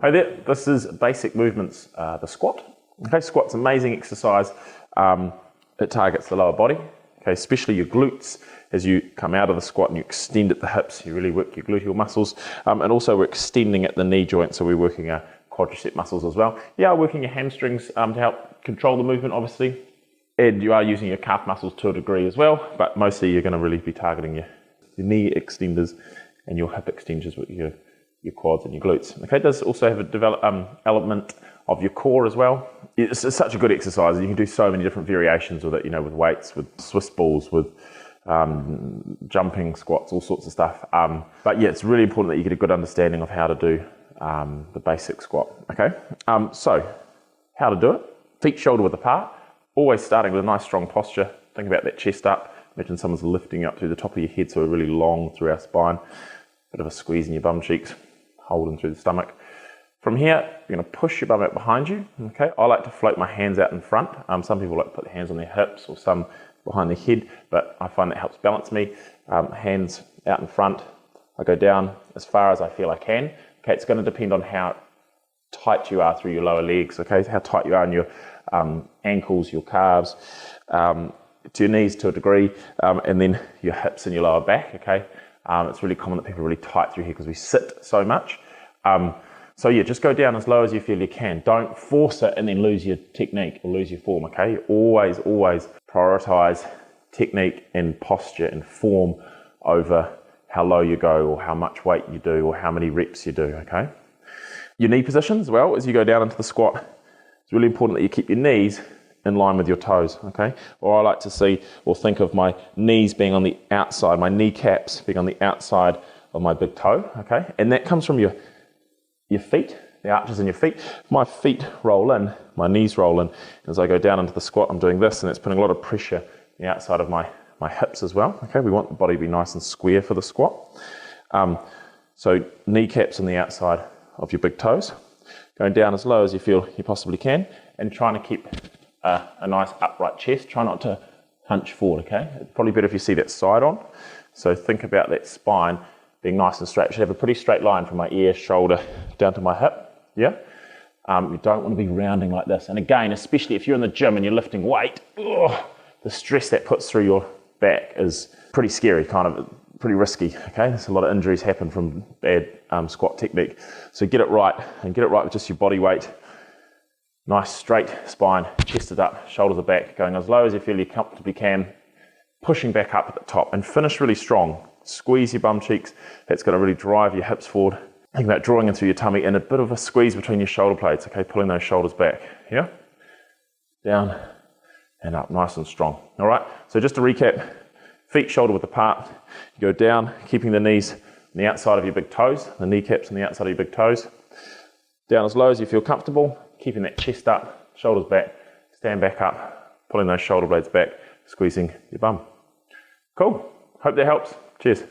Hey there, this is basic movements, the squat. Okay, squat's an amazing exercise. It targets the lower body, okay, especially your glutes. As you come out of the squat and you extend at the hips, you really work your gluteal muscles. And also we're extending at the knee joint, so we're working our quadricep muscles as well. You are working your hamstrings to help control the movement, obviously. And you are using your calf muscles to a degree as well, but mostly you're going to really be targeting your knee extenders and your hip extensions with your quads and your glutes. Okay, it does also have a element of your core as well. It's such a good exercise. You can do so many different variations with it, you know, with weights, with Swiss balls, with jumping squats, all sorts of stuff. But yeah, it's really important that you get a good understanding of how to do the basic squat. Okay, so how to do it. Feet shoulder width apart, always starting with a nice strong posture. Think about that chest up. Imagine someone's lifting you up through the top of your head, so we're really long through our spine. Bit of a squeeze in your bum cheeks, holding through the stomach. From here, you're going to push your bum out behind you. Okay, I like to float my hands out in front. Some people like to put their hands on their hips or some behind their head, but I find that helps balance me. Hands out in front. I go down as far as I feel I can. Okay, it's going to depend on how tight you are through your lower legs. Okay, how tight you are in your ankles, your calves, to your knees to a degree, and then your hips and your lower back. Okay, it's really common that people are really tight through here because we sit so much. So yeah, just go down as low as you feel you can. Don't force it and then lose your technique or lose your form, okay? Always prioritize technique and posture and form over how low you go or how much weight you do or how many reps you do, okay? Your knee position as well, as you go down into the squat, it's really important that you keep your knees in line with your toes, okay? Or I like to see or think of my knees being on the outside, my kneecaps being on the outside of my big toe, okay? And that comes from your feet, the arches in your feet. My feet roll in, my knees roll in. As I go down into the squat, I'm doing this, and it's putting a lot of pressure on the outside of my hips as well. Okay, we want the body to be nice and square for the squat. So kneecaps on the outside of your big toes, going down as low as you feel you possibly can, and trying to keep a nice upright chest. Try not to hunch forward, okay? It's probably better if you see that side on. So think about that spine being nice and straight. It should have a pretty straight line from my ear, shoulder, down to my hip, yeah? You don't want to be rounding like this. And again, especially if you're in the gym and you're lifting weight, the stress that puts through your back is pretty scary, kind of pretty risky, okay? There's a lot of injuries happen from bad squat technique. So get it right, and get it right with just your body weight. Nice straight spine, chested up, shoulders are back, going as low as you feel you comfortably can, pushing back up at the top, and finish really strong. Squeeze your bum cheeks. That's going to really drive your hips forward. Think about drawing in through your tummy and a bit of a squeeze between your shoulder blades, okay? Pulling those shoulders back, yeah? Down and up, nice and strong. All right, so just to recap, feet shoulder width apart. You go down, keeping the knees on the outside of your big toes, the kneecaps on the outside of your big toes. Down as low as you feel comfortable, keeping that chest up, shoulders back, stand back up, pulling those shoulder blades back, squeezing your bum. Cool, hope that helps. Cheers.